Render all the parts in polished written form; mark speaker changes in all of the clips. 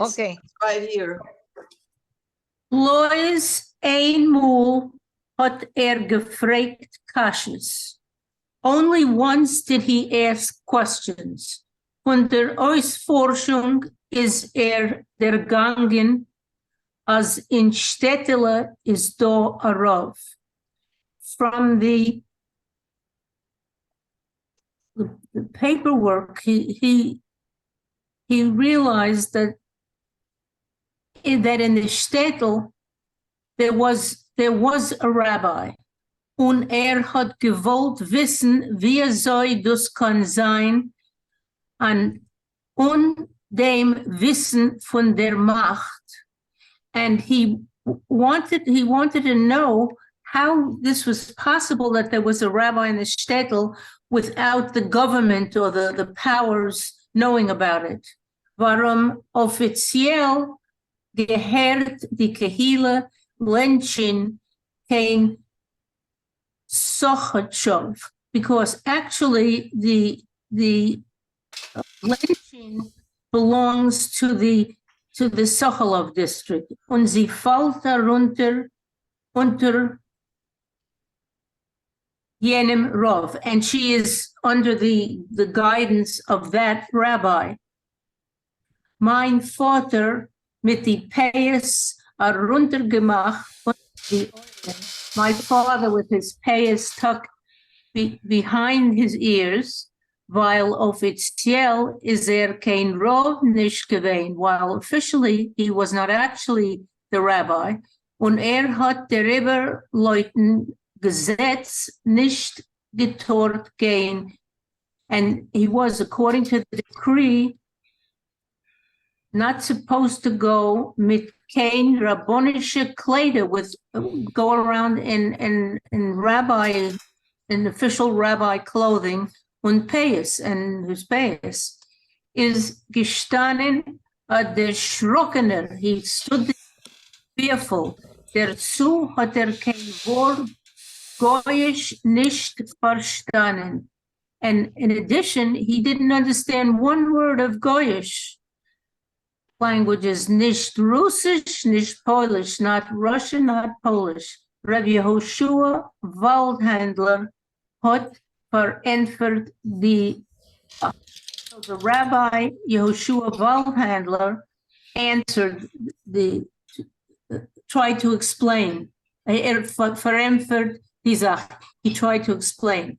Speaker 1: Okay.
Speaker 2: Right here.
Speaker 3: Lois eenmaal had gevraagd kasjes. Only once did he ask questions. Von der Ausforschung is der gangen, as in Städtele is do arav. From the paperwork, he realized that in the Städtel there was a rabbi. Und had gewollt wissen, wie soll das kann sein, an dem Wissen von der Macht. And he wanted to know how this was possible that there was a rabbi in the shtetl without the government or the powers knowing about it. Warum offiziell gehört die Kehila Lenchin kein Sochotchov, because actually the Lenchin belongs to the Sokolov district. Und sie fällt darunter unter jenem Rov, and she is under the guidance of that rabbi. Mein Vater mit die Payas heruntergemacht und die Ohren. My father with his payas tucked behind his ears, while offiziell is kein Rov nicht gewesen, while officially he was not actually the rabbi. Und hat darüber Leuten Gesetz nicht getort gehen. And he was, according to the decree, not supposed to go mit kein rabbonische Kleider, go around in official rabbi clothing, und payas, and his payas is gestanden der Schrockener. He stood fearful. Dazu hat kein Wort Goyish nicht verstanden. And in addition, he didn't understand one word of Goyish languages, nicht Russisch, nicht Polish, not Russian, not Polish. Rabbi Yehoshua Waldhandler hat verantwortet the Rabbi Yehoshua Waldhandler answered tried to explain. Verantwortet die Sache. He tried to explain.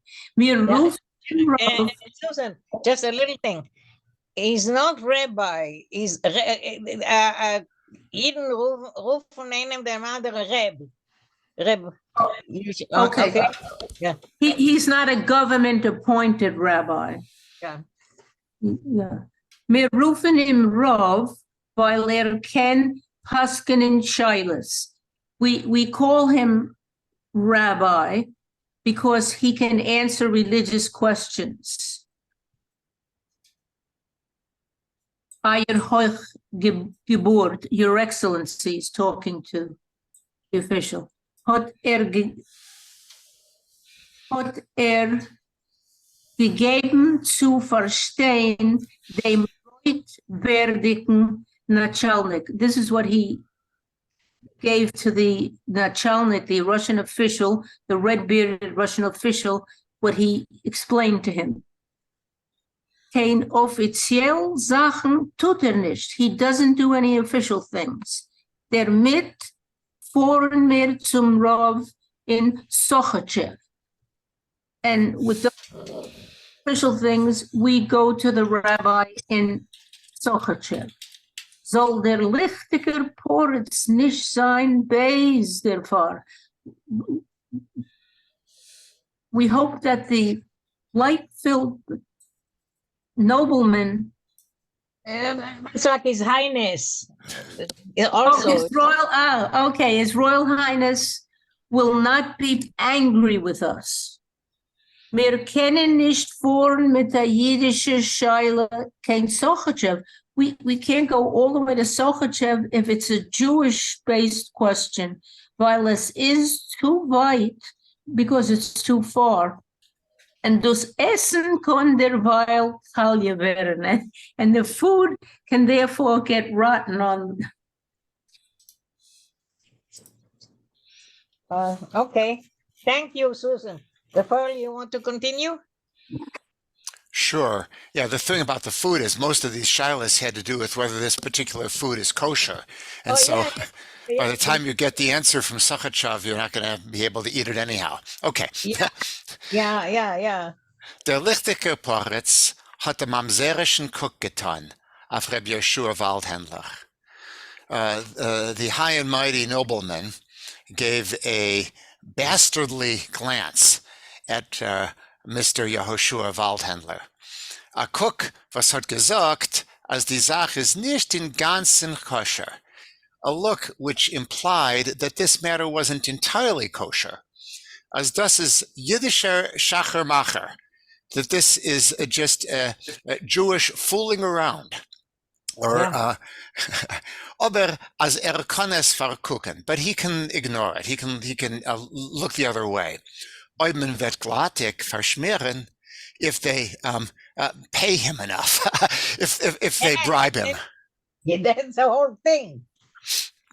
Speaker 1: Susan, just a little thing. He's not rabbi. He's jeden rufen einem der andere Reb.
Speaker 3: Okay.
Speaker 1: Yeah.
Speaker 3: He's not a government appointed rabbi.
Speaker 1: Yeah.
Speaker 3: Yeah. Wir rufen ihm Rov, weil ken Paskinen Shilas. We call him rabbi because he can answer religious questions. Euer Hochgeburt, Your Excellency, is talking to the official. Hat gegeben zu verstehen dem rechtwerdigen Nachalnik. This is what he gave to the Nachalnik, the Russian official, the red-bearded Russian official, what he explained to him. Kein offiziell Sachen tut nicht. He doesn't do any official things. Damit fahren wir zum Rav in Sochochev. And with the official things, we go to the rabbi in Sochochev. Soll der lichtiger Poritz nicht sein, beis derfar. We hope that the light-filled nobleman,
Speaker 1: it's like His Highness. Also,
Speaker 3: His Royal Highness will not be angry with us. Wir können nicht fahren mit der jüdische Scheile kein Sochochev. We can't go all the way to Sochochev if it's a Jewish-based question, while this is too wide because it's too far. and dus Essen kon derweil falje werden. And the food can therefore get rotten on.
Speaker 1: Okay. Thank you, Susan. The Pearl, you want to continue?
Speaker 2: Sure. Yeah, the thing about the food is most of these shilas had to do with whether this particular food is kosher. And so by the time you get the answer from Sachachav, you're not going to be able to eat it anyhow. Okay.
Speaker 1: Yeah.
Speaker 2: Der lichtige Poritz hat dem mamzerischen Cook getan, auf Reb Yeshua Waldhändler. The high and mighty nobleman gave a bastardly glance at Mr. Yehoshua Waldhändler. A Cook was hat gesagt, als die Sache ist nicht in ganzen kosher. A look which implied that this matter wasn't entirely kosher. As das is Yiddischer Schachermacher, that this is just a Jewish fooling around. Or, aber as kann es vergucken, but he can ignore it. He can look the other way. Oibman vet glatik verschmieren, if they pay him enough, if they bribe him.
Speaker 1: Yeah, that's the whole thing.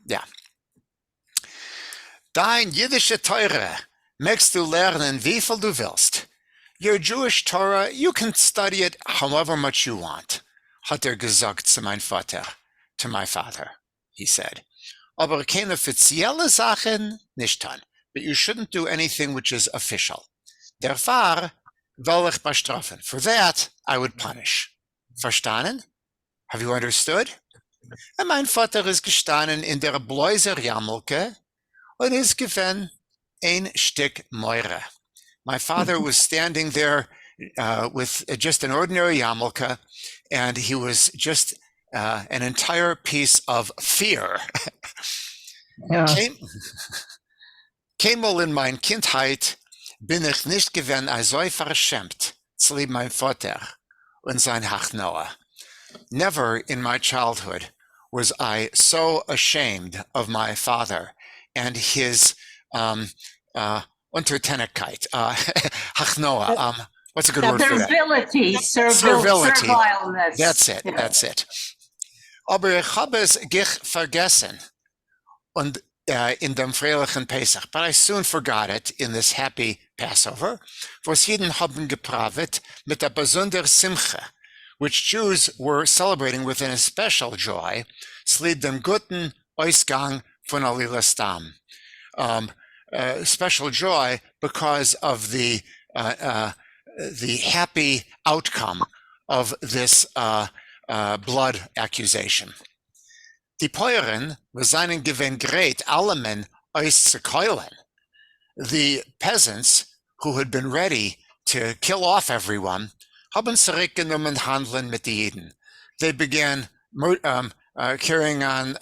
Speaker 2: Yeah. Dein jiddische Teure möchtest du lernen, wie viel du willst. Your Jewish Torah, you can study it however much you want, hat gesagt zu mein Vater, to my father, he said. Aber keine offizielle Sachen nicht tun. But you shouldn't do anything which is official. Derfar will ich bestrafen. For that, I would punish. Verstanden? Have you understood? And mein Vater ist gestanden in der Bläuser Jammelke und ist gewesen ein Stück Meure. My father was standing there with just an ordinary yarmulke, and he was just an entire piece of fear. Keinmal in mein Kindheit bin ich nicht gewesen so verschämt zu lieb mein Vater und sein Hachnoah. Never in my childhood was I so ashamed of my father and his Untertänigkeit, Hachnoah. What's a good word for that?
Speaker 3: Servility.
Speaker 2: That's it. Yeah. That's it. Aber ich habe es vergessen und in dem freilichen Pesach, but I soon forgot it in this happy Passover. Was Jeden haben gepravet mit der besonder Simche, which Jews were celebrating with an special joy, slid dem guten Ausgang von Alila Stam. Special joy because of the happy outcome of this blood accusation. Die Peuren seinen gewinn great allemen auszukeulen. The peasants who had been ready to kill off everyone haben zurückgenommen handeln mit den Jiden. They began carrying on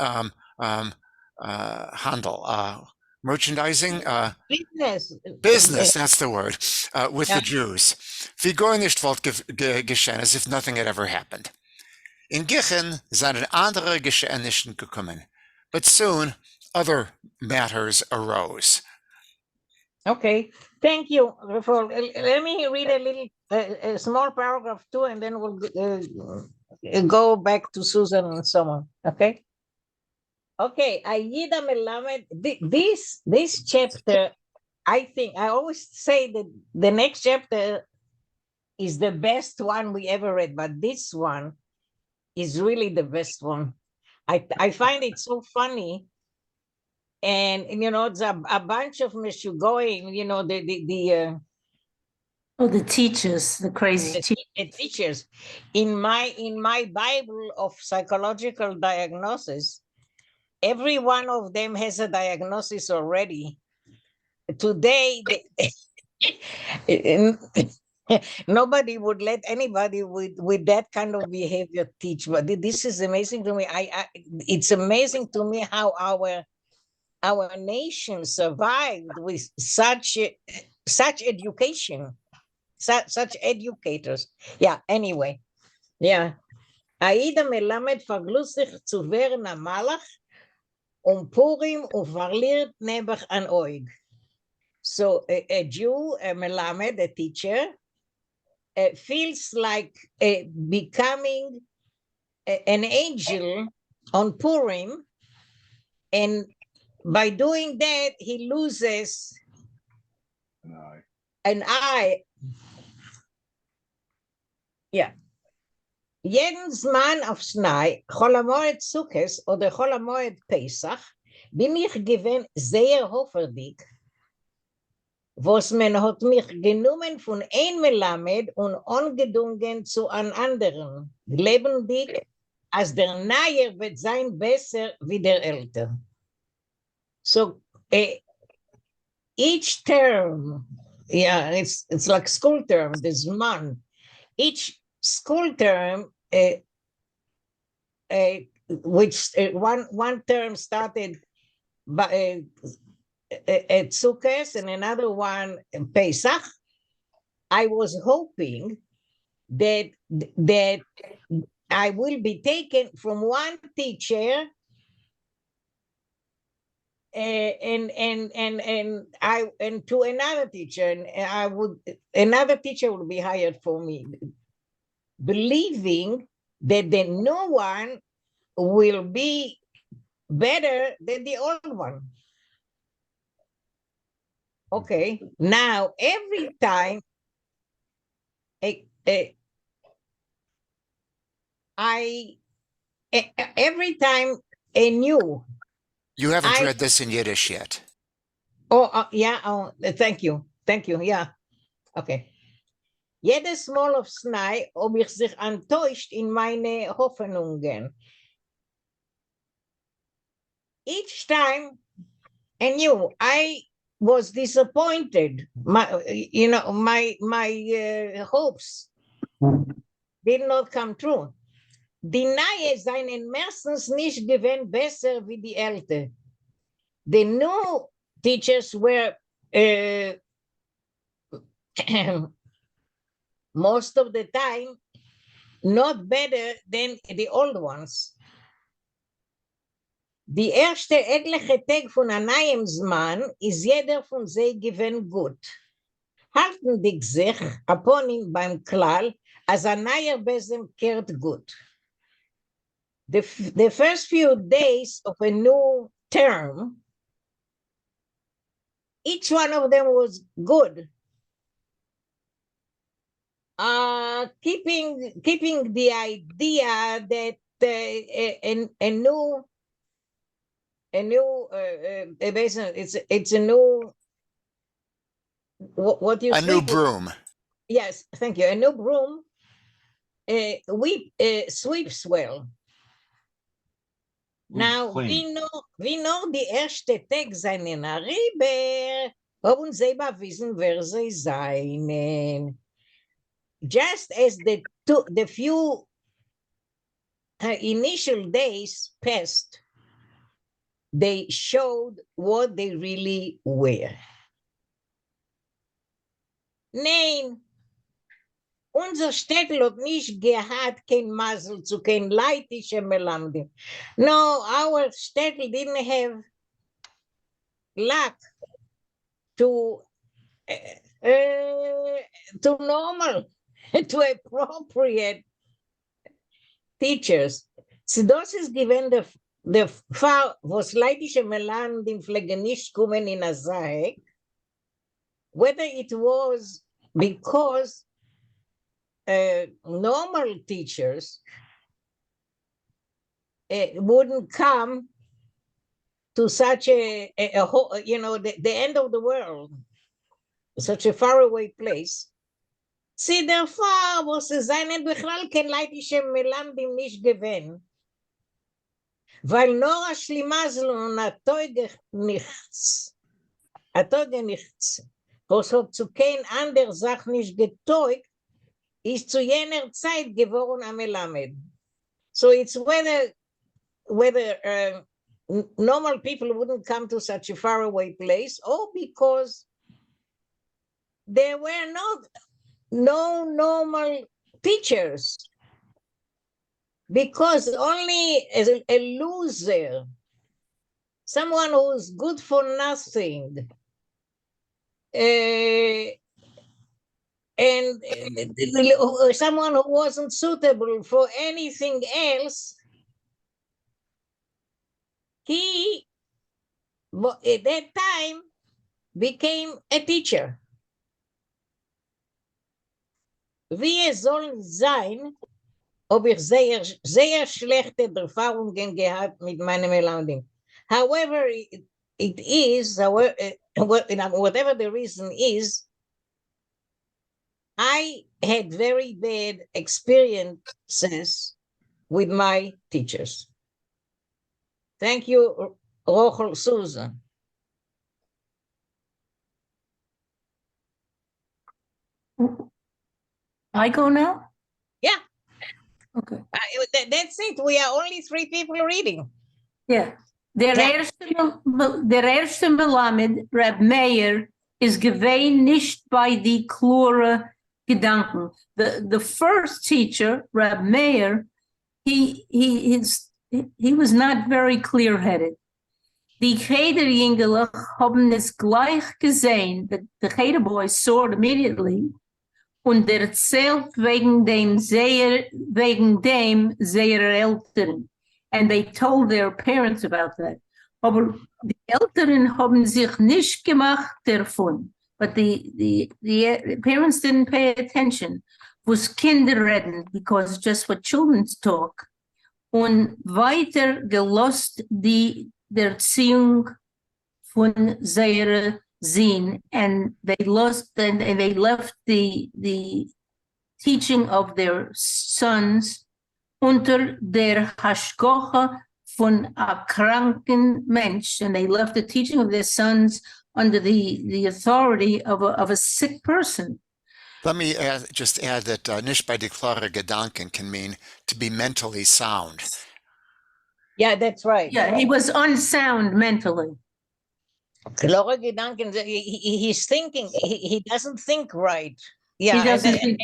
Speaker 2: handel, merchandising, business, that's the word, with the Jews. Wie gar nicht wollt geschehen, as if nothing had ever happened. In Gichen seien andere Geschehnisse gekommen, but soon other matters arose.
Speaker 1: Okay, thank you. Let me read a little, a small paragraph too, and then we'll go back to Susan and so on. Okay. Okay, Ayida Melamed, this chapter, I think, I always say that the next chapter is the best one we ever read, but this one is really the best one. I find it so funny. And you know, it's a bunch of Meshugoyim, you know, the
Speaker 3: teachers, the crazy
Speaker 1: teachers. In my Bible of psychological diagnosis, every one of them has a diagnosis already. Today, nobody would let anybody with that kind of behavior teach. But this is amazing to me. It's amazing to me how our nation survived with such education, such educators. Yeah, anyway. Yeah. Aida Melamed verglust sich zu werden am Malach Purim verliert nebach an Oig. So a Jew, a Melamed, a teacher, feels like becoming an angel on Purim, and by doing that, he loses an eye. Yeah. Jeden Zman auf Schnee, Chol HaMoed Sukkos oder Chol HaMoed Pesach, bin ich gewinn sehr hoffentlich, was man hat mich genommen von ein Melamed und angedungen zu einem anderen. Lebendig, als der Neuer wird sein besser wie der Älter. So each term, yeah, it's like school term, this month. Each school term, which one term started by at Sukkot and another one in Pesach. I was hoping that I will be taken from one teacher and to another teacher, and another teacher would be hired for me, believing that the new one will be better than the old one. Okay, now every time every time a new.
Speaker 2: You haven't read this in Yiddish yet.
Speaker 1: Oh, yeah. Oh, thank you. Thank you. Yeah. Okay. Jedes Mal aufs Neue ob ich sich enttäuscht in meine Hoffnungen. Each time anew, I was disappointed. My hopes did not come true. Die Neue seien meistens nicht gewinn besser wie die Älte. The new teachers were most of the time not better than the old ones. Die erste etliche Tag von einem Zman ist jeder von sie gewinn gut. Halten dich sich upon ihn beim Klall, als ein neuer Besem kehrt gut. The first few days of a new term, each one of them was good. Keeping the idea that a new it's a new what you
Speaker 2: a new broom.
Speaker 1: Yes, thank you. A new broom sweeps well. Now we know the erste Tag seinen Ariber, haben sie bewiesen, wer sie seien. Just as the few initial days passed, they showed what they really were. Nein, unser Städtel hat nicht gehabt kein Masel zu kein leitische Melamdim. No, our Städtel didn't have luck to normal, to appropriate teachers. Sie das ist gewesen der Fall, was leitische Melamdim pflegen nicht kommen in a Sache, whether it was because normal teachers wouldn't come to such the end of the world, such a faraway place. See, therefore, was es seinen Bechlal kein leitische Melamdim nicht gewesen, weil nur a Schlimazel und a Teuge nichts, was hat zu kein ander Sach nicht geteugt, ist zu jener Zeit geworden am Melamed. So it's whether normal people wouldn't come to such a faraway place, or because there were no normal teachers, because only a loser, someone who's good for nothing, a and someone who wasn't suitable for anything else, he at that time became a teacher. Wie es soll sein, ob ich sehr, sehr schlechte Erfahrungen gehabt mit meinem Landing. However, it is, whatever the reason is, I had very bad experiences with my teachers. Thank you, Rochel Susan.
Speaker 3: I go now?
Speaker 1: Yeah.
Speaker 3: Okay.
Speaker 1: That's it. We are only 3 people reading.
Speaker 3: Ja. Der erste Melamed, Reb Meir, is gewesen nicht bei die klare Gedanken. The first teacher, Reb Meir, he was not very clear-headed. Die Cheder-Jüngerlich haben es gleich gesehen, the Cheder boys saw it immediately, und erzählt wegen dem seiner Eltern. And they told their parents about that. Aber die Eltern haben sich nicht gemacht davon. But the parents didn't pay attention. Was Kinder reden, because just what children talk. Und weiter gelost der Erziehung von seiner Sinn, and they left the teaching of their sons unter der Hashgacha von a kranken Mensch, and they left the teaching of their sons under the authority of a sick person.
Speaker 2: Let me just add that nicht bei die klare Gedanken can mean to be mentally sound.
Speaker 1: Yeah, that's right.
Speaker 3: Yeah, he was unsound mentally.
Speaker 1: Klare Gedanken, he's thinking, he doesn't think right. Yeah,
Speaker 3: He doesn't think.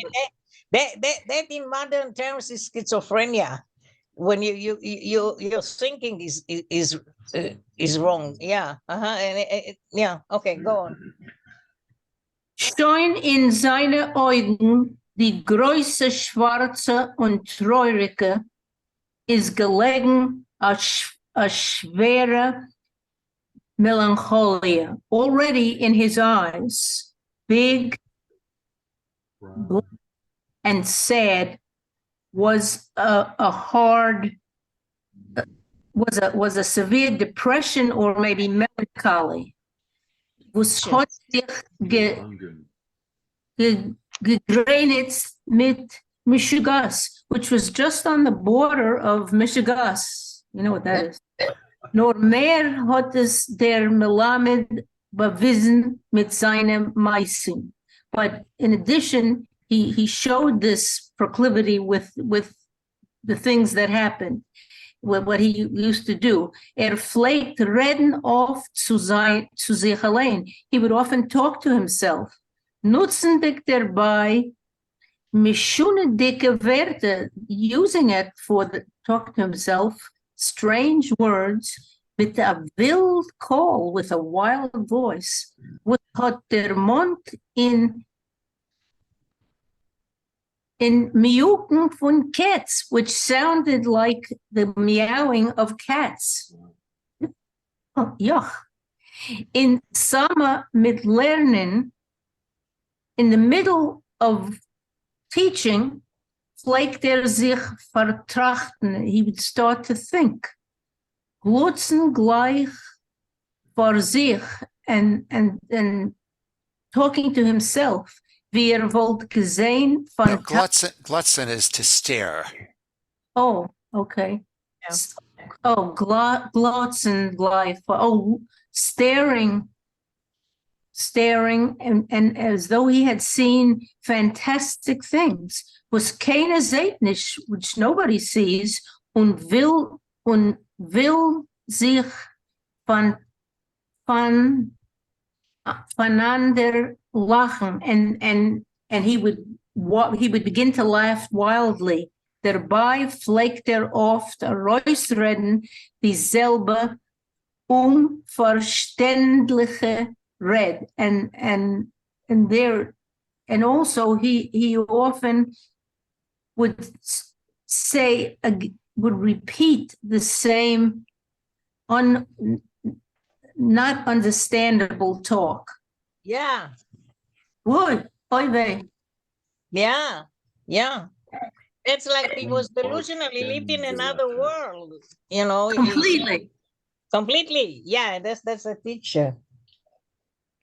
Speaker 1: That in modern terms is schizophrenia. When your thinking is wrong. Yeah. Yeah. Okay, go on.
Speaker 3: Schon in seine Augen die große schwarze und treurige ist gelegen a schwere melancholia. Already in his eyes, big and sad, was was a severe depression or maybe melancholy. Was hat sich gegrenzt mit Mishigas, which was just on the border of Mishigas. You know what that is. Nor mehr hat es der Melamed bewiesen mit seinem Meissen. But in addition, he showed this proclivity with the things that happened, with what he used to do. Pflegt reden oft zu sich allein. He would often talk to himself. Nutzendig dabei, mischune dicke Werte, using it for talk to himself, strange words, with a wild call, with a wild voice, what hat der Mund in miauken von cats, which sounded like the meowing of cats. Oh, yuck. In Sama mit Lernen, in the middle of teaching, pflegt sich vertrachten. He would start to think. Glotzen gleich vor sich and talking to himself. Wie wollt gesehen von...
Speaker 2: No, glotzen is to stare.
Speaker 3: Oh, okay.
Speaker 1: Yeah.
Speaker 3: Oh, glotzen gleich. Oh, staring and as though he had seen fantastic things. Was keine Zeitnisch, which nobody sees, und will sich voneinander lachen, and he would begin to laugh wildly. Dabei pflegt oft Reusreden dieselbe unverständliche Red, and there And also he often would say, would repeat the same not understandable talk.
Speaker 1: Yeah.
Speaker 3: Would, oy vey.
Speaker 1: Yeah. Yeah. It's like he was delusional. He lived in another world, you know.
Speaker 3: Completely.
Speaker 1: Completely. Yeah, that's a teacher.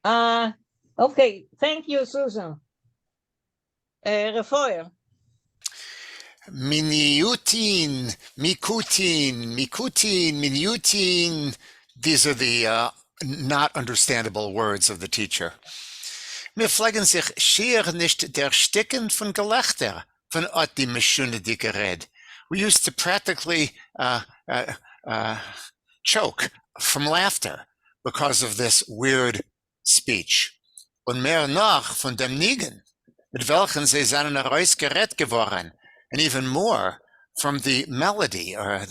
Speaker 1: Okay. Thank you, Susan. Refoyer.
Speaker 2: Miniutin, miniutin. These are the not understandable words of the teacher. Mir pflegen sich schier nicht der Sticken von Gelächter, von ot die Mischune die gered. We used to practically choke from laughter because of this weird speech. Und mehr noch von dem Nigen, mit welchen sie seinen Reus gerät geworden, and even more from the melody or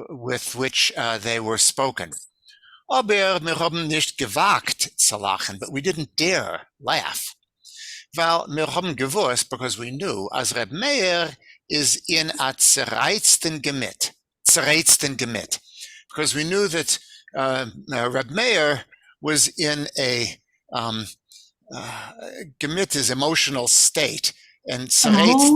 Speaker 2: with which they were spoken. Aber wir haben nicht gewagt zu lachen, but we didn't dare laugh. Weil wir haben gewusst, because we knew, as Reb Meir is in a zerreizten Gemit. Because we knew that Reb Meir was in a Gemit is emotional state, and zerreitzt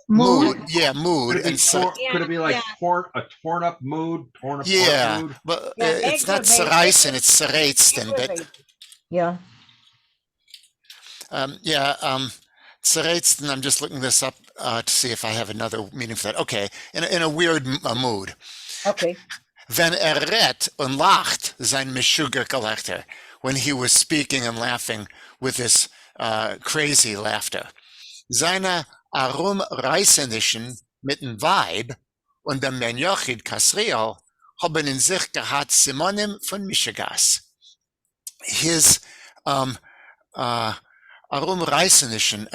Speaker 2: mood.
Speaker 4: Could it be like a torn up mood, torn apart mood?
Speaker 2: But it's not zerreißen, it's zerreitzten. But
Speaker 1: yeah.
Speaker 2: Zerreitzten, I'm just looking this up to see if I have another meaning for that. Okay, in a weird mood.
Speaker 1: Okay.
Speaker 2: Wenn redt und lacht, sein Mischugergelächter, when he was speaking and laughing with this crazy laughter. Seine Arumreißenischen mit dem Weib und dem Menjochid Kasriel haben in sich gehabt Simonim von Mishigas. His Arumreißenischen,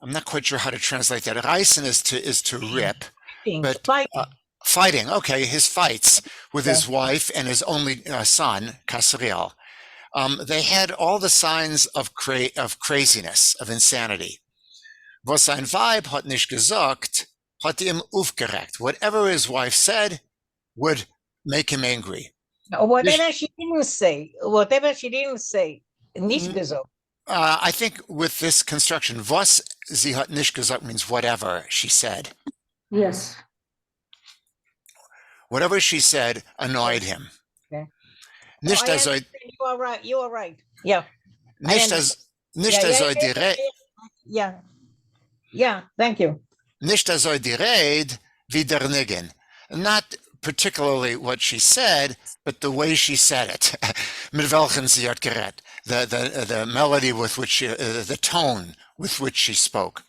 Speaker 2: I'm not quite sure how to translate that. Reißen is to rip, but fighting. Okay, his fights with his wife and his only son, Kasriel. They had all the signs of craziness, of insanity. Was sein Weib hat nicht gesagt, hat ihm aufgeregt. Whatever his wife said would make him angry.
Speaker 1: Whatever she didn't say, nicht gesagt.
Speaker 2: I think with this construction, was sie hat nicht gesagt means whatever she said.
Speaker 3: Yes.
Speaker 2: Whatever she said annoyed him.
Speaker 1: Okay.
Speaker 2: Nicht also,
Speaker 1: you are right. You are right. Yeah.
Speaker 2: Nicht also direkt.
Speaker 1: Yeah. Yeah. Thank you.
Speaker 2: Nicht also direkt wie der Nigen. Not particularly what she said, but the way she said it. Mit welchen sie hat geredet. The melody with which she, the tone with which she spoke.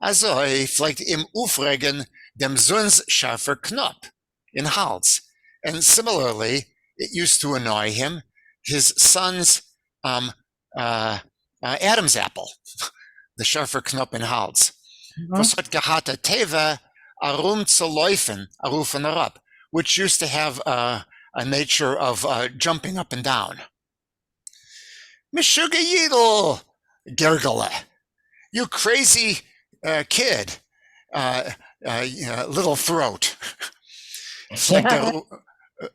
Speaker 2: Also, vielleicht im Aufregen dem Sunscharfer Knopf in Hals. And similarly, it used to annoy him, his son's Adam's apple, the Scharfer Knopf in Hals. Was hat gehabt a Teva arum zu laufen, arufen herab, which used to have a nature of jumping up and down. Mishuga Yidel, Gergele, you crazy kid, little throat.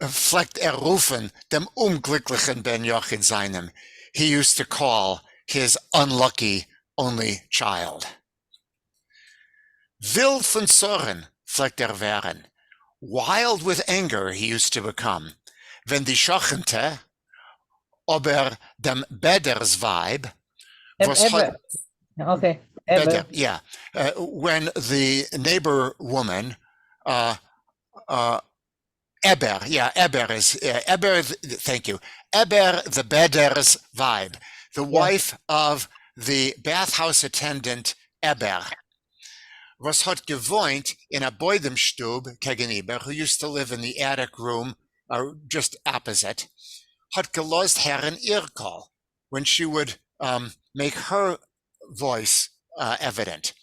Speaker 2: Fleckt rufen dem unglücklichen Ben Jochid seinem. He used to call his unlucky only child. Wild von Zorn, fleckt werden. Wild with anger he used to become. Wenn die Schochente, aber dem Beders Weib, was
Speaker 1: okay.
Speaker 2: Beder, yeah. When the neighbor woman, Eber, yeah, Eber is, Eber, thank you. Eber, the Beder's Weib, the wife of the bathhouse attendant Eber, was hat gewohnt in a Boydemstube gegenüber, who used to live in the attic room, or just opposite, hat gelost Herren ihr call, when she would make her voice evident.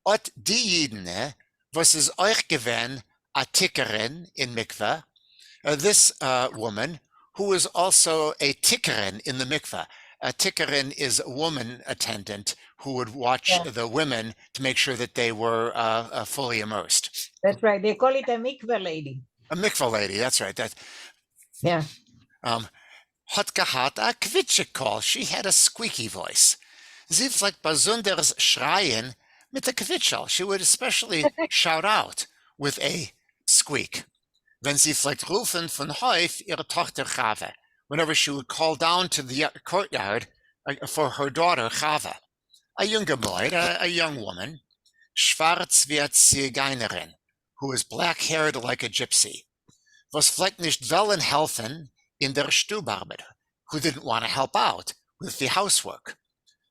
Speaker 2: Ot die Jidene, was is euch gewähn, a Tickerin in Mikveh, this woman who was also a tikkerin in the mikveh. A tikkerin is a woman attendant who would watch the women to make sure that they were fully immersed.
Speaker 1: That's right. They call it a mikveh lady.
Speaker 2: A mikveh lady, that's right.
Speaker 1: Yeah.
Speaker 2: Hat gehad a Quitschekol. She had a squeaky voice. Sie vielleicht besonders schreien mit a Quitschel. She would especially shout out with a squeak. Wenn sie vielleicht rufen von Häuf ihre Tochter Chave. Whenever she would call down to the courtyard for her daughter Chava. A younger boy, a young woman, schwarz wie a Zigeunerin, who was black-haired like a gypsy. Was vielleicht nicht wollen helfen in der Stubarbeit, who didn't want to help out with the housework,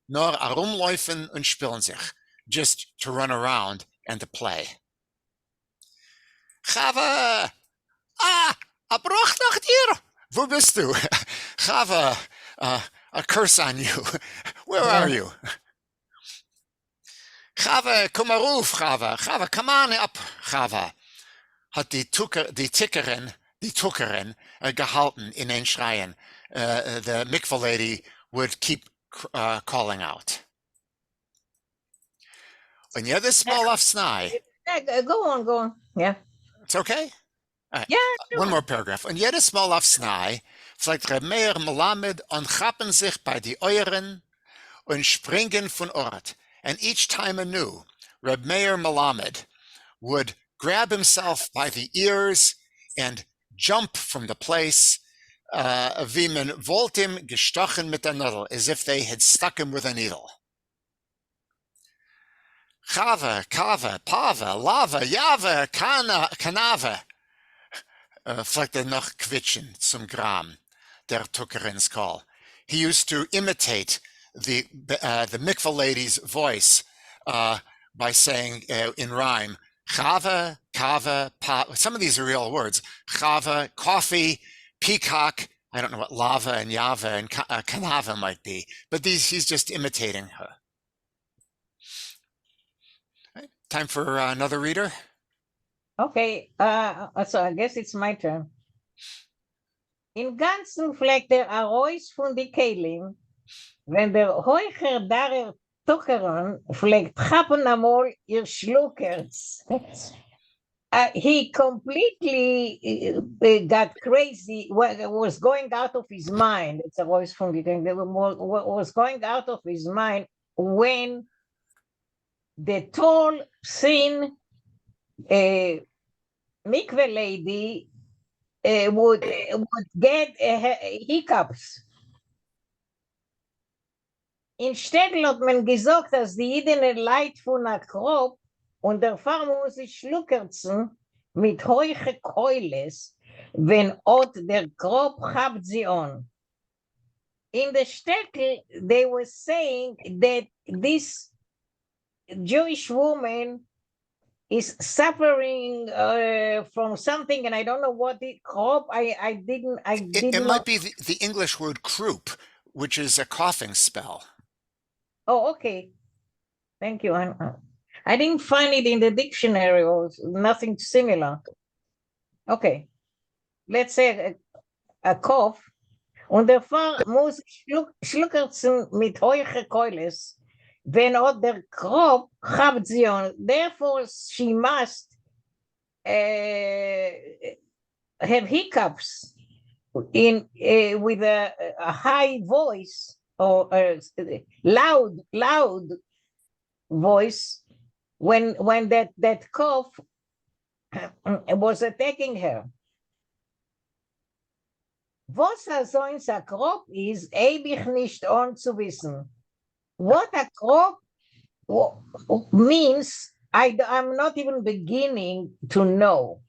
Speaker 2: nor herumlaufen und spielen sich, just to run around and to play. Chava! Ah, a Bruch nach dir! Wo bist du? Chava, a curse on you. Where are you? Chava, komm mal ruf, Chava. Chava, come on up, Chava. Hat die Tuckerin gehalten in ein Schreien. The mikveh lady would keep calling out. Und jedes Mal aufs Neue.
Speaker 1: Go on. Yeah.
Speaker 2: It's okay?
Speaker 1: Yeah, sure.
Speaker 2: One more paragraph. Und jedes Mal aufs Neue fliegt Reb Meir Melamed und chappen sich bei die Euren und springen von Ort. And each time anew, Reb Meir Melamed would grab himself by the ears and jump from the place, wie man wollte ihm gestochen mit der Nadel, as if they had stuck him with a needle. Chava, kava, pava, lava, java, kanave, flickte noch quitschen zum Gram, der Tuckerins call. He used to imitate the mikveh lady's voice by saying in rhyme, Chava, kava, pa. Some of these are real words. Chava, coffee, peacock. I don't know what lava and yava and kanava might be, but he's just imitating her. Right. Time for another reader.
Speaker 1: Okay, so I guess it's my turn. In ganzen Fleck der Arois von die Kelim, wenn der Heucher darer Tuckeren fleckt trappen amol ihr Schluckers. He completely got crazy, was going out of his mind. It's a voice from the was going out of his mind when the tall, thin mikveh lady would get hiccups. Instead hat man gesagt, dass die Jidene Leid von der Krop und der Farm muss sich schluckerzen mit heuche Keules, wenn ot der Krop habt sie on. In the shtetl, they were saying that this Jewish woman is suffering from something, and I don't know what the crop. I didn't.
Speaker 2: It might be the English word croup, which is a coughing spell.
Speaker 1: Oh, okay. Thank you. I didn't find it in the dictionary or nothing similar. Okay. Let's say a cough. Und der Fall muss schluckerzen mit heuche Keules, wenn auch der Krop habt sie on. Therefore, she must have hiccups in with a high voice or loud voice when that cough was attacking her. Was so in a crop is, ich nicht on zu wissen. What a crop means, I'm not even beginning to know.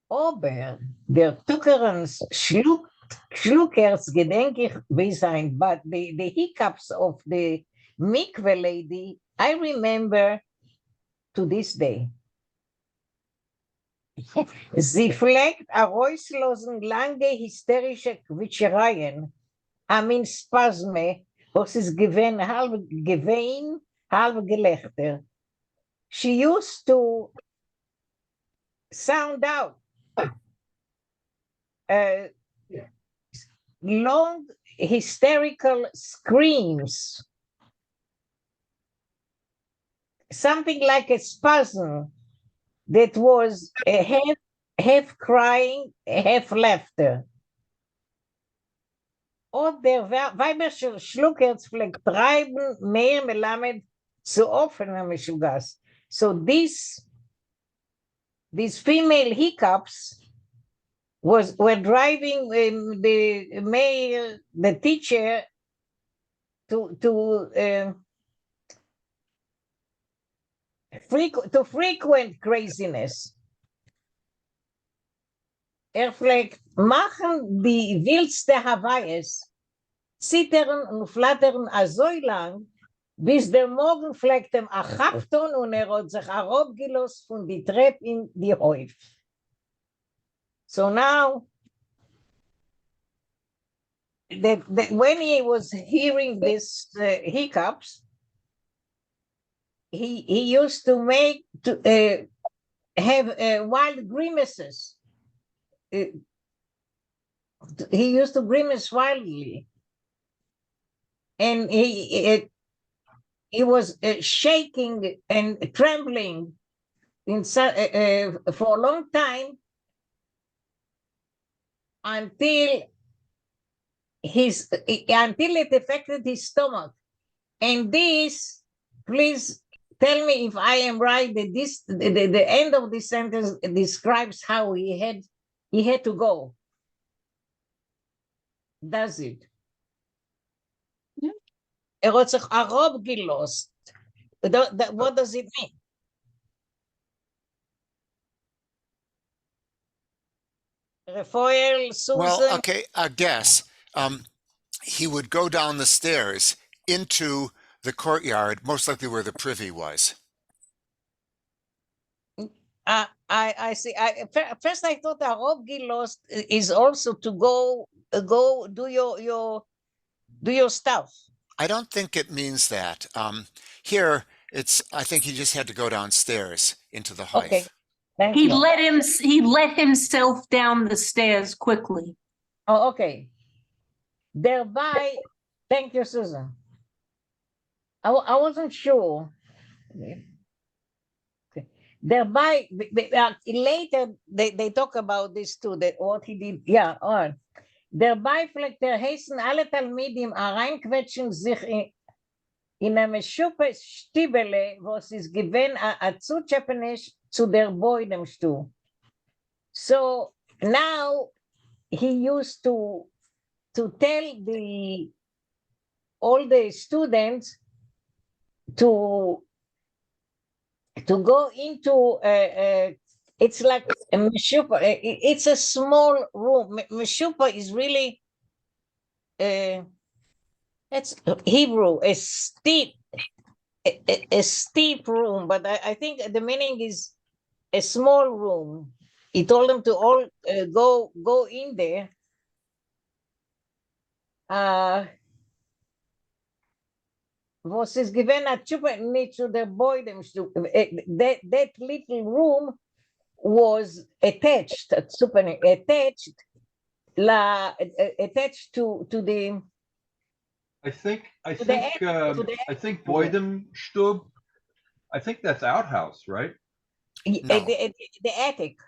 Speaker 1: Aber der Tuckerens Schluckers gedenk ich wie sein, but the hiccups of the mikveh lady, I remember to this day. Sie pflegt aräuslosen lange hysterische Quitschereien, amin Spasme, was ist halb Gewein, halb Gelächter. She used to sound out long hysterical screams, something like a spasm that was half crying, half laughter. Oder der weibersche Schluckerz pflegt treiben mehr melamed zu offener Meshugas. So these female hiccups were driving the teacher to frequent craziness. Pflegt machen die wildste Hawaiis, zittern und flattern so lang, bis der Morgen fleckt ihm a Chafton und hat sich herabgelost von die Treppe in die Häuf. So now, when he was hearing these hiccups, he used to have wild grimaces. He used to grimace wildly, and he was shaking and trembling for a long time until it affected his stomach. And this, please tell me if I am right, that the end of this sentence describes how he had to go. Does it? Yeah. Hat sich herabgelost. What does it mean? Rafael, Susan?
Speaker 2: Well, okay, I guess. He would go down the stairs into the courtyard, most likely where the privy was.
Speaker 1: I see. First I thought herabgelost is also to go do your stuff.
Speaker 2: I don't think it means that. Here, I think he just had to go downstairs into the hive.
Speaker 1: Okay. Thank
Speaker 3: He
Speaker 1: you.
Speaker 3: let himself down the stairs quickly.
Speaker 1: Oh, okay. Thereby, thank you, Susan. I wasn't sure. Okay. Thereby, later they talk about this too, that what he did. Yeah, all right. Dabei fleckt heißen alle Talmidim reinquetschen sich in einem Schuppe Stiebele, was ist gewinn a Zuchepenisch zu der Boidemstuhl. So now he used to tell all the students to go into it's like a meshupa. It's a small room. Meshupa is really it's Hebrew, a steep room, but I think the meaning is a small room. He told them to all go in there. Was is given a chupa nicht zu der Boidemstuhl. That little room was attached to the.
Speaker 4: I think Boydem I think that's outhouse, right?
Speaker 2: No.
Speaker 1: The attic.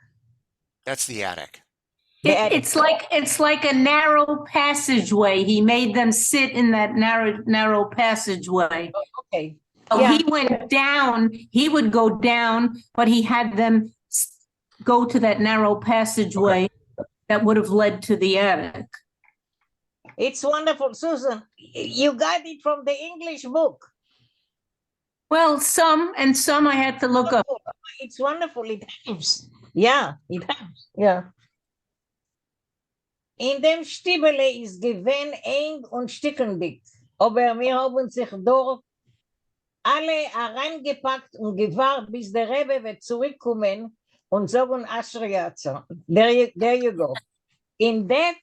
Speaker 2: That's the attic.
Speaker 3: It's like a narrow passageway. He made them sit in that narrow passageway.
Speaker 1: Okay.
Speaker 3: So
Speaker 1: Yeah.
Speaker 3: he went down. He would go down, but he had them go to that narrow passageway that would have led to the attic.
Speaker 1: It's wonderful, Susan. You got it from the English book.
Speaker 3: Well, some I had to look up.
Speaker 1: It's wonderful. It helps. Yeah, it helps. Yeah. In dem Stiebele ist gewinn eng und stickendick, aber wir haben sich dort alle reingepackt und gewartet, bis der Rebbe wird zurückkommen und sagen Ashriyatza. There you go. In that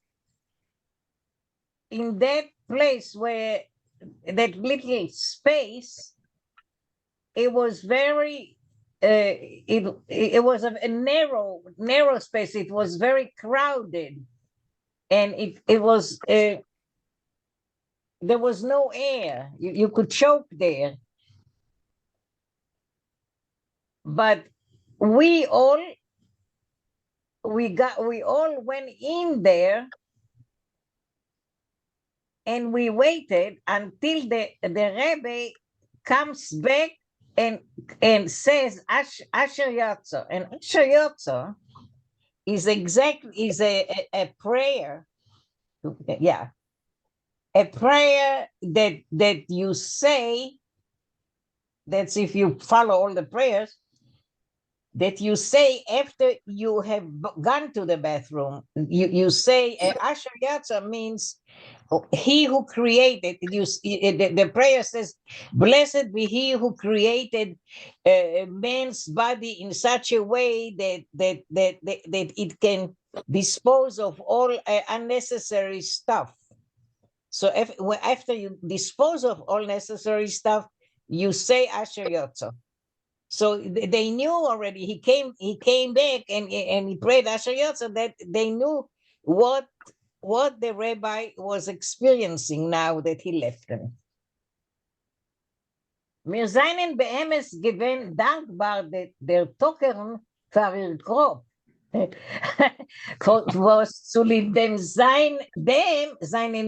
Speaker 1: place where that little space, it was very it was a narrow space. It was very crowded. and it was there was no air. You could choke there. But we all went in there, and we waited until the Rebbe comes back and says Asher Yatza. And Asher Yatza is a prayer. Yeah. A prayer that you say, that's if you follow all the prayers, that you say after you have gone to the bathroom. You say Asher Yatza means he who created. The prayer says, "Blessed be he who created man's body in such a way that it can dispose of all unnecessary stuff." So after you dispose of all necessary stuff, you say Asher Yatza. So they knew already. He came back and he prayed Asher Yatza, that they knew what the rabbi was experiencing now that he left them. Wir seien beemes gewinn dankbar der Tokern für ihr Grab. Was zu dem seinen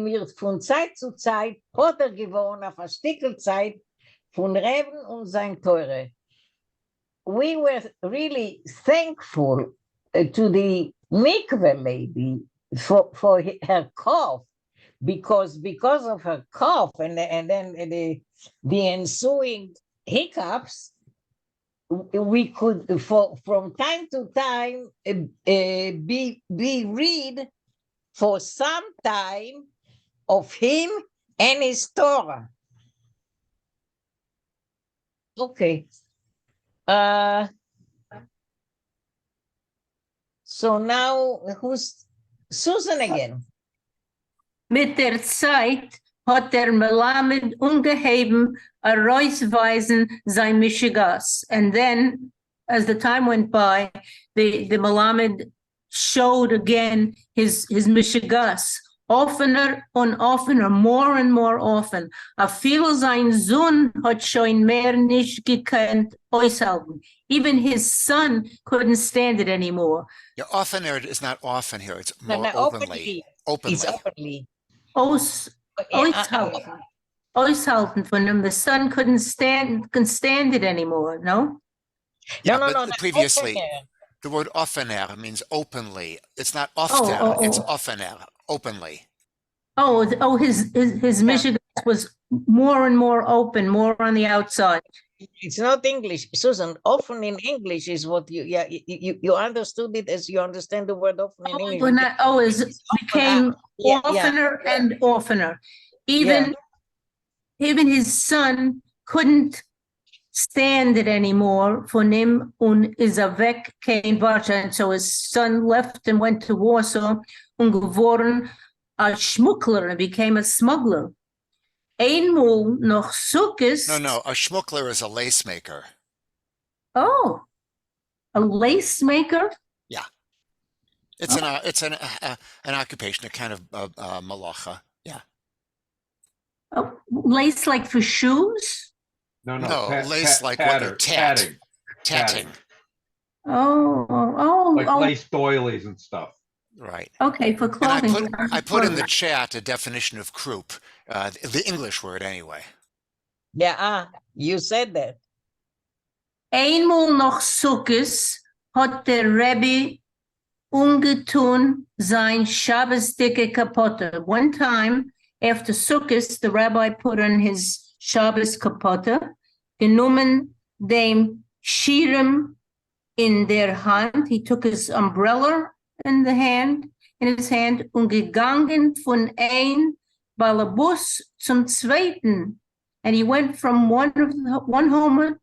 Speaker 1: wir von Zeit zu Zeit Potter geworden auf eine Stickelzeit von Reben und sein Teure. We were really thankful to the mikveh lady for her cough, because of her cough and then the ensuing hiccups, we could from time to time be read for some time of him and his Torah. Okay. So now who's Susan again?
Speaker 3: Mit der Zeit hat der Melamed ungeheben Reusweisen sein Mishigas. And then, as the time went by, the Melamed showed again his Mishigas, oftener und oftener, more and more often. A viel sein Sohn hat schon mehr nicht gekannt aushalten. Even his son couldn't stand it anymore.
Speaker 2: Yeah, oftener is not often here. It's more
Speaker 1: No,
Speaker 2: openly.
Speaker 1: It's openly.
Speaker 3: Aushalten von him. The son couldn't stand it anymore, no?
Speaker 2: Yeah,
Speaker 1: No.
Speaker 2: Previously,
Speaker 1: Oftener.
Speaker 2: the word offener means openly. It's not ofter, it's offener, openly.
Speaker 3: His Michigan was more and more open, more on the outside.
Speaker 1: It's not English, Susan. Often in English is what you understood it as you understand the word often in English.
Speaker 3: But not always, became oftener and oftener. Even his son couldn't stand it anymore. Von ihm und ist weg kein Warschau. And so his son left and went to Warsaw und geworden a Schmuggler and became a smuggler. Einmal noch Sukkot.
Speaker 2: No, a schmuggler is a lace maker.
Speaker 3: Oh, a lace maker?
Speaker 2: Yeah. It's an occupation, a kind of malacha. Yeah.
Speaker 3: Lace like for shoes?
Speaker 2: No, lace like what you tatting.
Speaker 3: Oh.
Speaker 4: Lace doilies and stuff.
Speaker 2: Right.
Speaker 3: Okay, for clothing.
Speaker 2: I put in the chat a definition of croup, the English word anyway.
Speaker 1: Yeah, you said that.
Speaker 3: Einmal noch Sukkot hat der Rebbe ungetun sein Shabbos-dicke kapotte. One time after Sukkot, the rabbi put on his Shabbos kapotte, genommen dem Schirm in der Hand. He took his umbrella in his hand und gegangen von ein Balabus zum zweiten. And he went from one homeowner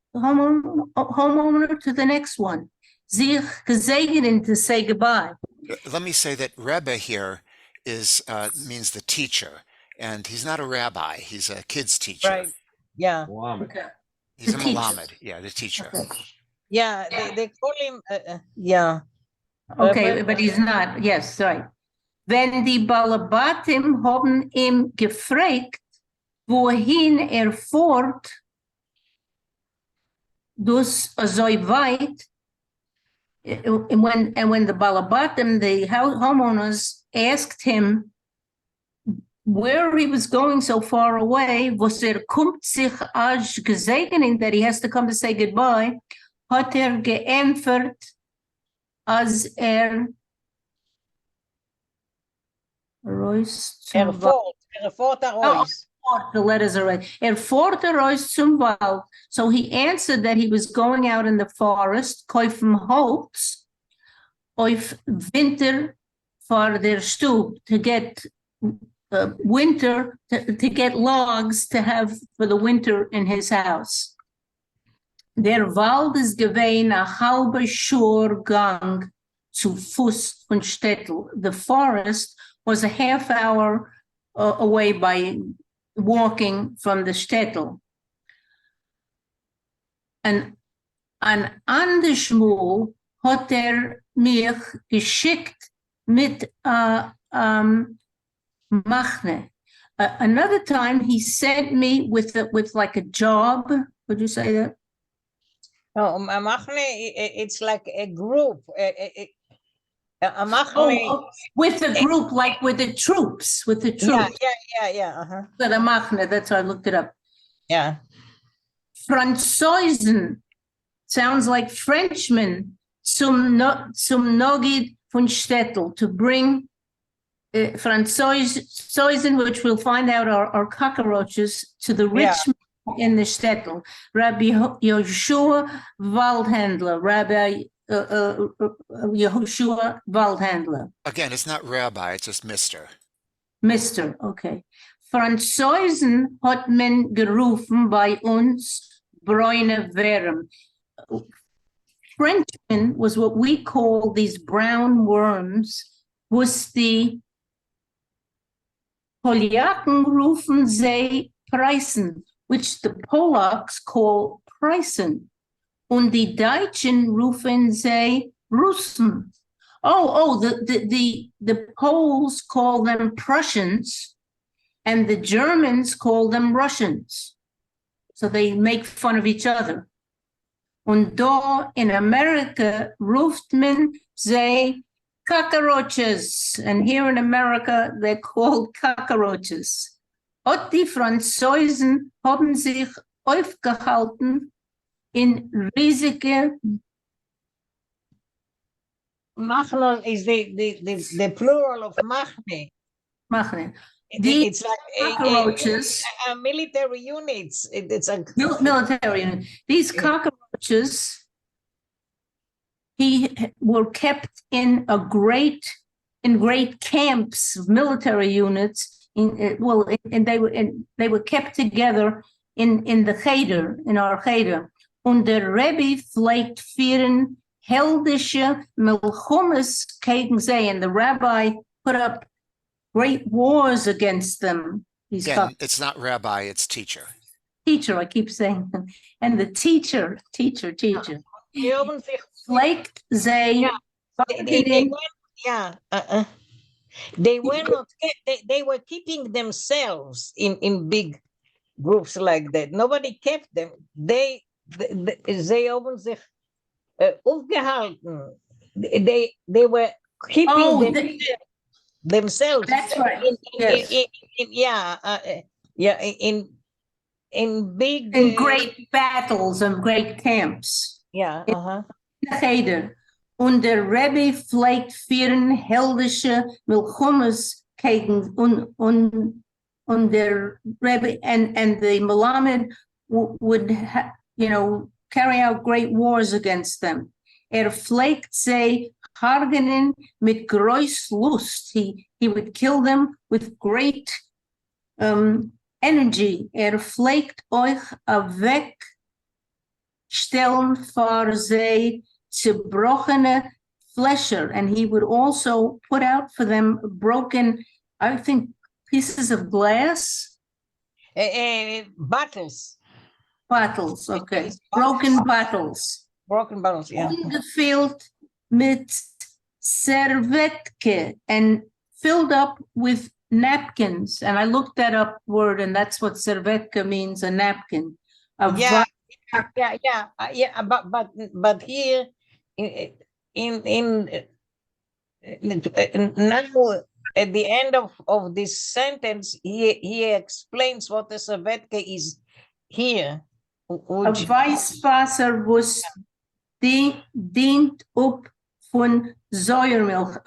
Speaker 3: to the next one. Sich gesegnet to say goodbye.
Speaker 2: Let me say that Rebbe here means the teacher, and he's not a rabbi. He's a kids teacher.
Speaker 1: Right. Yeah.
Speaker 3: Okay.
Speaker 2: He's a Melamed. Yeah, the teacher.
Speaker 3: Okay.
Speaker 1: Yeah, they call him. Yeah.
Speaker 3: Okay, but he's not. Yes, right. Wenn die Balabatim haben ihm gefragt, wohin fort, dus so weit, and when the Balabatim, the homeowners, asked him where he was going so far away, was kommt sich als gesegnet, that he has to come to say goodbye, hat geantwortet, als Royce zum
Speaker 1: Fort Royce.
Speaker 3: The letters are right. Fort Royce zum Wald. So he answered that he was going out in the forest, kaufen Holz, auf Winter for their Stube, to get winter, to get logs to have for the winter in his house. Der Wald ist gewesen a halbe Schuhr Gang zu Fuß und Städtel. The forest was a half hour away by walking from the Städtel. And an Anderschmul hat mich geschickt mit Machne. Another time he sent me with like a job. Would you say that?
Speaker 1: No, Machne, it's like a group. A Machne.
Speaker 3: With the group, like with the troops,
Speaker 1: Yeah.
Speaker 3: But a Machne, that's why I looked it up.
Speaker 1: Yeah.
Speaker 3: Franzosen sounds like Frenchmen. Zum Nogid von Städtel, to bring Franzosen, which we'll find out are cockroaches, to the rich in the Städtel. Rabbi Yehoshua Waldhandler, Rabbi Yehoshua Waldhandler.
Speaker 2: Again, it's not rabbi, it's just Mr.
Speaker 3: Mr., okay. Franzosen hat men gerufen bei uns Bräune Wärm. Frenchmen was what we call these brown worms, was the Poljaken rufen sie Preisen, which the Polacks call Preisen. Und die Deutschen rufen sie Russen. The Poles call them Prussians, and the Germans call them Russians. So they make fun of each other. Und da in America ruft man sie cockroaches. And here in America, they're called cockroaches. Und die Franzosen haben sich aufgehalten in riesige...
Speaker 1: Machne is the plural of Machne.
Speaker 3: Machne.
Speaker 1: It's like
Speaker 3: cockroaches.
Speaker 1: A military units. It's a
Speaker 3: military unit. These cockroaches were kept in great camps of military units. And they were kept together in the cheder, in our cheder. Und der Rebbe pflegt führen heldische Milchumes gegen sie, and the rabbi put up great wars against them.
Speaker 2: Again, it's not rabbi, it's teacher.
Speaker 3: Teacher, I keep saying. And the teacher. Pflegt sie.
Speaker 1: They were keeping themselves in big groups like that. Nobody kept them. They haben sich aufgehalten. They were keeping themselves.
Speaker 3: That's right.
Speaker 1: In big
Speaker 3: in great battles and great camps.
Speaker 1: Yeah.
Speaker 3: Cheder. Und der Rebbe pflegt führen heldische Milchumes gegen und der Rebbe and the Melamed would carry out great wars against them. Pflegt sie hargenen mit groß Lust. He would kill them with great energy. Pflegt euch wegstellen vor sie zerbrochene Fleischer, and he would also put out for them broken, I think, pieces of glass.
Speaker 1: Bottles,
Speaker 3: okay. Broken bottles.
Speaker 1: Yeah.
Speaker 3: Ungefüllt mit Servetke, and filled up with napkins. And I looked that up word, and that's what servetka means, a napkin. A
Speaker 1: Yeah, yeah. But here, in now at the end of this sentence, he explains what the servetka is here.
Speaker 3: a
Speaker 1: Would you-
Speaker 3: Weisswasser was dient op von Säuermilch,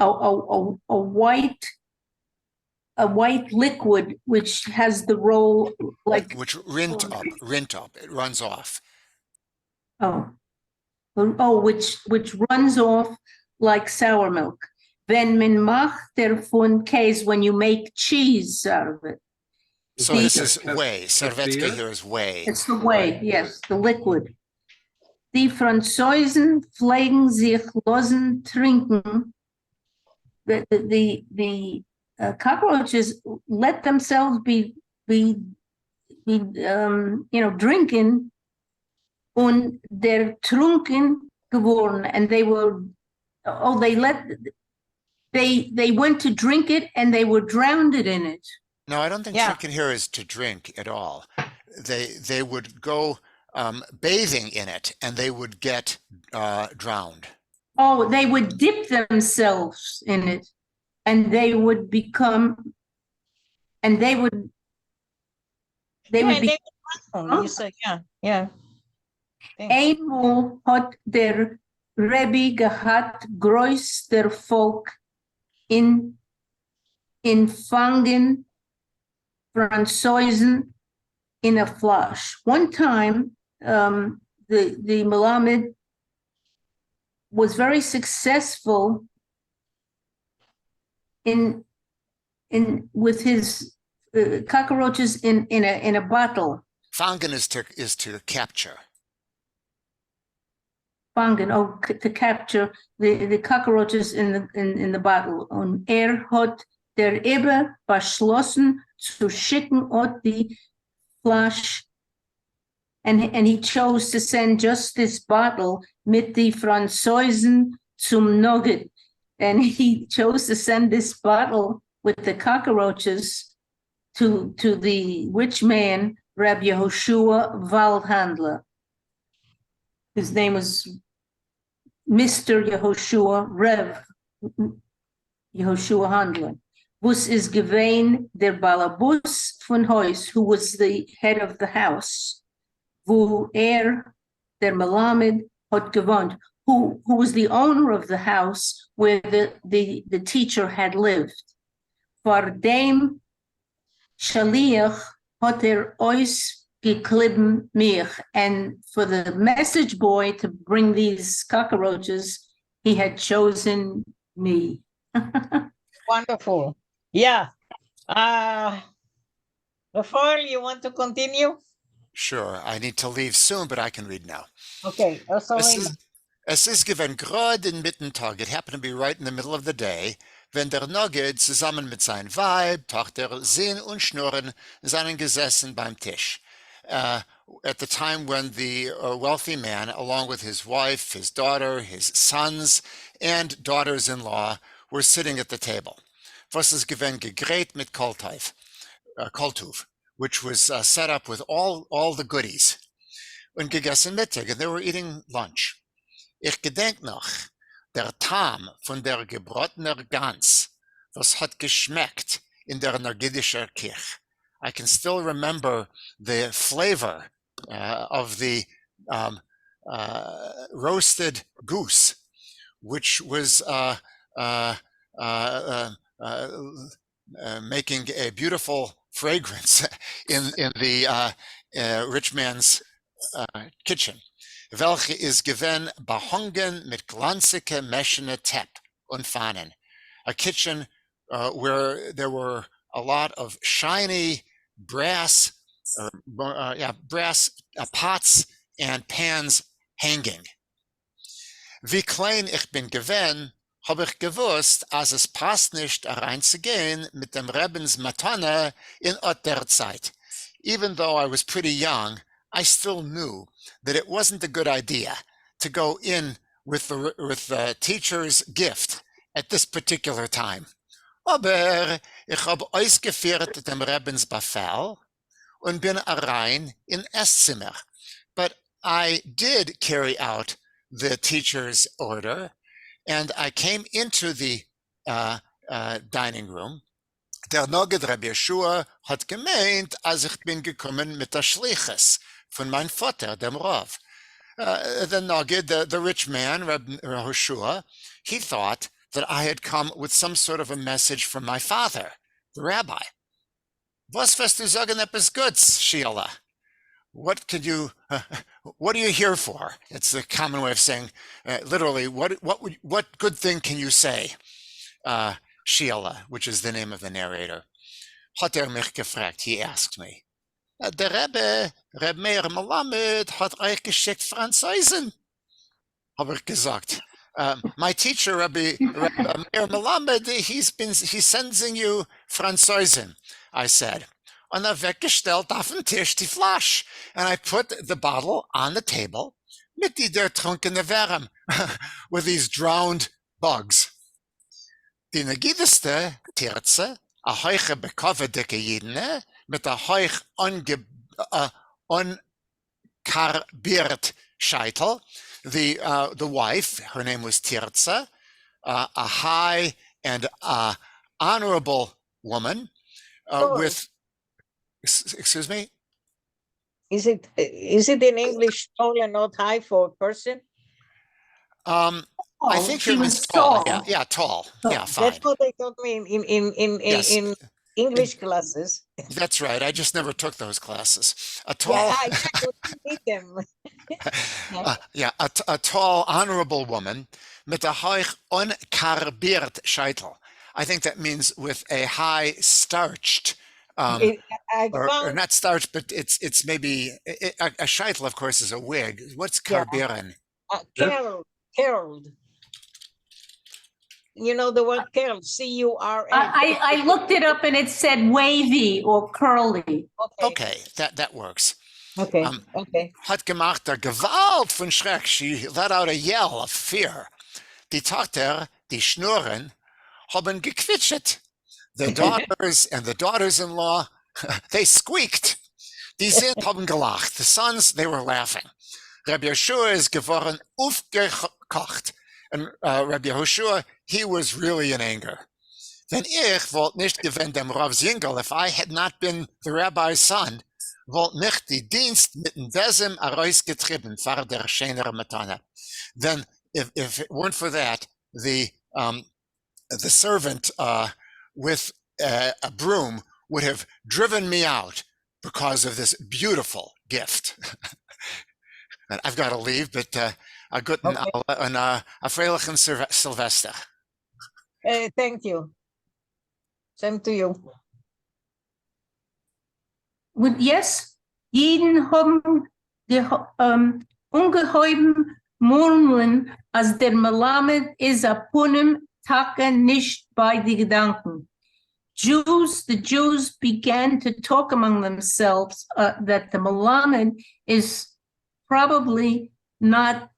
Speaker 3: a white liquid which has the role like
Speaker 2: Which rint up, it runs off.
Speaker 3: which runs off like sour milk. Wenn man macht davon Käse, when you make cheese out of it.
Speaker 2: So this is whey. Servetka
Speaker 4: Tortilla?
Speaker 2: here is whey.
Speaker 3: It's the whey, yes, the liquid. Die Franzosen pflegen sich losen trinken. The cockroaches let themselves be drinking und der trunken geworden, and they went to drink it and they were drowned in it.
Speaker 2: No, I don't think
Speaker 1: Yeah.
Speaker 2: drinking here is to drink at all. They would go bathing in it and they would get drowned.
Speaker 3: Oh, they would dip themselves in it and they would become, and they would be.
Speaker 1: You said, yeah.
Speaker 3: Eenmaal had der Rebbe gehad größter Volk in vangen Franzosen in a flash. One time, the Melamed was very successful in with his cockroaches in a bottle.
Speaker 2: Fangen is to capture.
Speaker 3: Fangen, to capture the cockroaches in the bottle. Und hat der Rebbe beschlossen zu schicken out the flash, and he chose to send just this bottle mit die Franzosen zum Nugget, and he chose to send this bottle with the cockroaches to the rich man Rabbi Yehoshua Waldhandler. His name was Mr. Yehoshua Rev Yehoshua Handler. Bus is gewein der Balabus von Heus, who was the head of the house. Wo der Melamed hat gewohnt, who was the owner of the house where the teacher had lived. For dem Shaliach hat ois gekliben mich, and for the message boy to bring these cockroaches, he had chosen me.
Speaker 1: Wonderful. Yeah. Before you want to continue?
Speaker 2: Sure, I need to leave soon, but I can read now.
Speaker 1: Okay.
Speaker 2: Es ist gewesen gerade in Mittentag. It happened to be right in the middle of the day, wenn der Nugget zusammen mit seinem Weib, Tochter, Sehen und Schnurren seinen gesessen beim Tisch. At the time when the wealthy man, along with his wife, his daughter, his sons, and daughters-in-law, were sitting at the table. Was ist gewesen gegräht mit Koltuv, which was set up with all the goodies. Und gegessen Mittag, and they were eating lunch. Ich gedenk noch, der Tam von der gebrottener Gans, was hat geschmeckt in der Nagidischer Kirch. I can still remember the flavor of the roasted goose, which was making a beautiful fragrance in the rich man's kitchen. Welche is given behongen mit glanzige meschene Tepp und Fahnen. A kitchen where there were a lot of shiny brass pots and pans hanging. Wie klein ich bin gewesen, habe ich gewusst, als es passt nicht reinzugehen mit dem Rebbens Matana in der Zeit. Even though I was pretty young, I still knew that it wasn't a good idea to go in with the teacher's gift at this particular time. Aber ich habe ausgeführt dem Rebbens Befehl und bin rein in Esszimmer. But I did carry out the teacher's order, and I came into the dining room. Der Noged Rabbi Yeshua hat gemeint, als ich bin gekommen mit der Schliches von meinem Vater, dem Rav. The Noged, the rich man, Rabbi Yeshua, he thought that I had come with some sort of a message from my father, the rabbi. Was wirst du sagen etwas Guts, Sheila? What are you here for? It's the common way of saying, literally, what good thing can you say? Sheila, which is the name of the narrator. Hat mich gefragt, he asked me. Der Reb Meir Melamed, hat euch geschickt Französen, habe ich gesagt. My teacher, Rabbi Meir Melamed, he's sending you Französen, I said. Und weggestellt auf den Tisch die Flasche. And I put the bottle on the table mit der trunkene Wärm, with these drowned bugs. Die negideste Tirze, a heuche bekovedike Jidene, mit a heuch unkarbiert Scheitel. The wife, her name was Tirza, a high and honorable woman with, excuse me?
Speaker 1: Is it in English tall and not high for a person?
Speaker 2: I think she was tall. Yeah, tall. Yeah, fine.
Speaker 1: That's what they taught me in English classes.
Speaker 2: That's right. I just never took those classes. A tall,
Speaker 1: I need them.
Speaker 2: a tall, honorable woman mit a hoich unkarbiert Scheitel. I think that means with a high starched, or not starched, but it's maybe a Scheitel. Of course, is a wig. What's karbieren?
Speaker 1: Curled. You know the word curl, C-U-R-L.
Speaker 3: I looked it up and it said wavy or curly.
Speaker 2: Okay, that works.
Speaker 1: Okay.
Speaker 2: Hat gemacht der Gewalt von Schreck. She let out a yell of fear. Die Tochter, die Schnurren, haben gequitscht. The daughters and the daughters-in-law, they squeaked. Die Sins haben gelacht. The sons, they were laughing. Rabbi Yeshua is geworden aufgekocht. And Rabbi Yehoshua, he was really in anger. Wenn ich wollte nicht gewinnt dem Rav Zingel, if I had not been the rabbi's son, wollte mich die Dienst mit dem Besem herausgetrieben, vor der schönere Matana. Then, if it weren't for that, the servant with a broom would have driven me out because of this beautiful gift. And I've got to leave, but a guten and a freilichen Silvester.
Speaker 1: Thank you. Same to you.
Speaker 3: Yes, jeden haben ungeheuben Murmeln, als der Melamed is apunem Taka nicht bei die Gedanken. The Jews began to talk among themselves that the Melamed is probably not,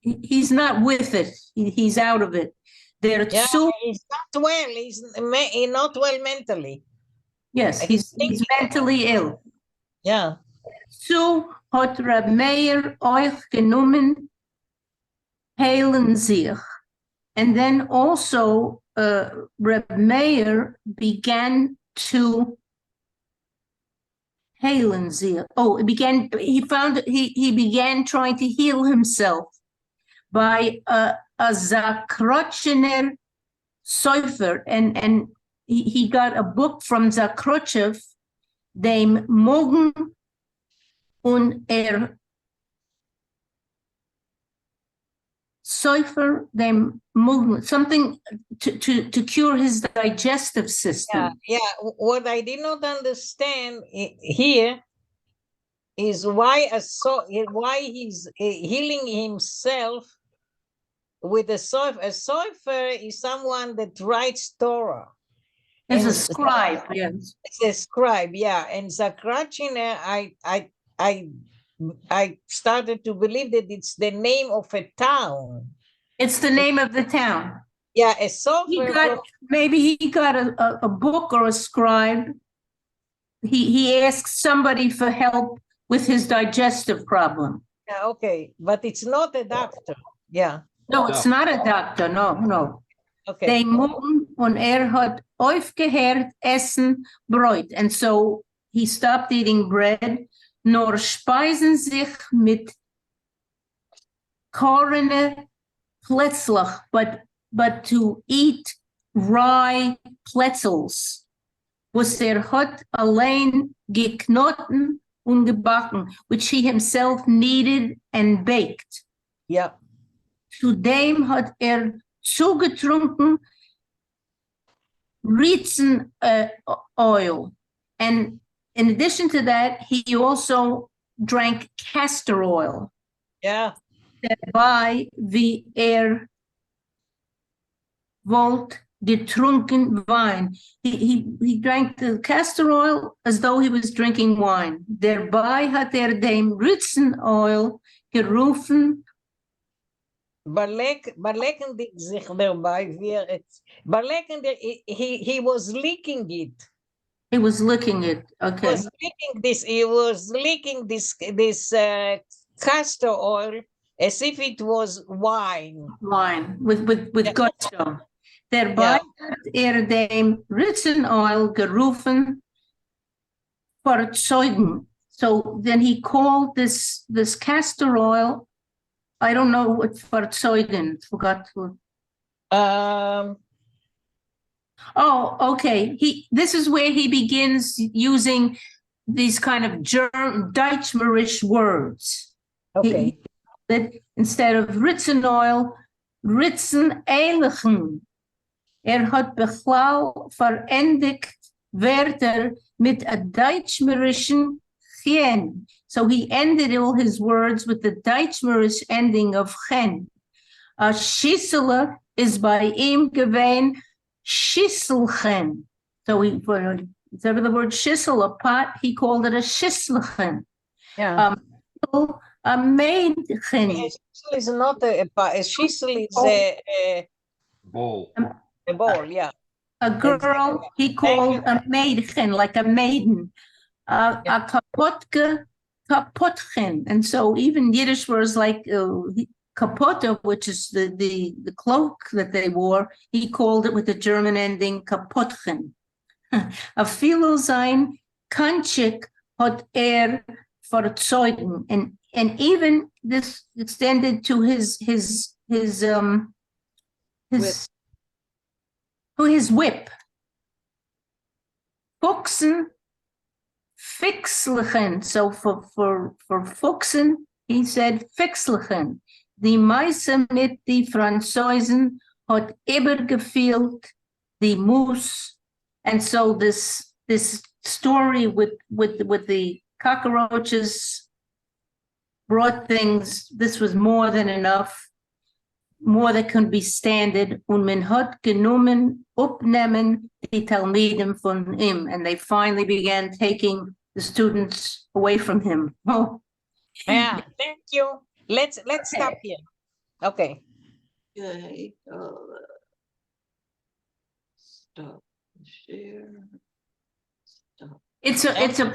Speaker 3: he's not with it. He's out of it.
Speaker 1: He's not well. He's not well mentally.
Speaker 3: Yes, he's mentally ill.
Speaker 1: Yeah.
Speaker 3: So hat Rab Meir euch genommen, heilen sich. And then also Rab Meir began to heilen sich. He began trying to heal himself by a Zakrotchener Sofer, and he got a book from Zakrochev, dem Mogen und Sofer, dem Mogen, something to cure his digestive system.
Speaker 1: Yeah. What I did not understand here is why he's healing himself with a sofer. A sofer is someone that writes Torah.
Speaker 3: It's a scribe, yes.
Speaker 1: It's a scribe, yeah. And Zakrachina, I started to believe that it's the name of a town.
Speaker 3: It's the name of the town.
Speaker 1: Yeah, a
Speaker 3: He
Speaker 1: software.
Speaker 3: got, maybe he got a book or a scribe. He asked somebody for help with his digestive problem.
Speaker 1: Yeah, okay, but it's not a doctor. Yeah,
Speaker 3: No, it's not a doctor. No.
Speaker 1: okay.
Speaker 3: They moeten und hat aufgehört essen Brot. And so he stopped eating bread, nor speisen sich mit korene Plätzlach, but to eat rye pretzels, was hat allein geknoten und gebacken, which he himself kneaded and baked.
Speaker 1: Yeah.
Speaker 3: Zudem hat zugetrunken Ritzen oil. And in addition to that, he also drank castor oil.
Speaker 1: Yeah.
Speaker 3: Dabei, wie wollt getrunken wine. He drank the castor oil as though he was drinking wine. Dabei hat dem Ritzen oil gerufen.
Speaker 1: Belecken sich dabei, he was leaking it.
Speaker 3: He was licking it. Okay.
Speaker 1: He was leaking this castor oil as if it was wine.
Speaker 3: Wine with
Speaker 1: Yeah.
Speaker 3: gusto. Dabei hat dem Ritzen oil gerufen verzeugen. So then he called this castor oil, I don't know what verzeugen, forgot what. Oh, okay. This is where he begins using these kind of Deutschmerish words.
Speaker 1: Okay.
Speaker 3: That instead of Ritzen oil, Ritzen eiligen. Hat beglau verendigt Wörter mit a Deutschmerischen gen. So he ended all his words with the Deutschmerish ending of gen. A Schissele is by ihm gewein Schisselchen. So instead of the word schissel, a pot, he called it a Schisselchen.
Speaker 1: Yeah.
Speaker 3: A maidchen.
Speaker 1: Schissel is not a schissel is a
Speaker 4: Bowl.
Speaker 1: a bowl, yeah.
Speaker 3: A girl, he called a maidchen, like a maiden. A kapotchen. And so even Yiddish words like kapotte, which is the cloak that they wore, he called it with the German ending kapotchen. A filo sein kanchik hat verzeugen. And even this extended to his whip. Fuchsen, fixlichen. So for Fuchsen, he said fixlichen. Die Meise mit die Franzosen hat übergefielt die Moose. And so this story with the cockroaches brought things, this was more than enough, more that can be standard. Und man hat genommen, opnemen die Talmidim von ihm. And they finally began taking the students away from him. Oh.
Speaker 1: Yeah, thank you. Let's stop here. Okay.
Speaker 5: Okay. Stop share. Stop.
Speaker 3: It's a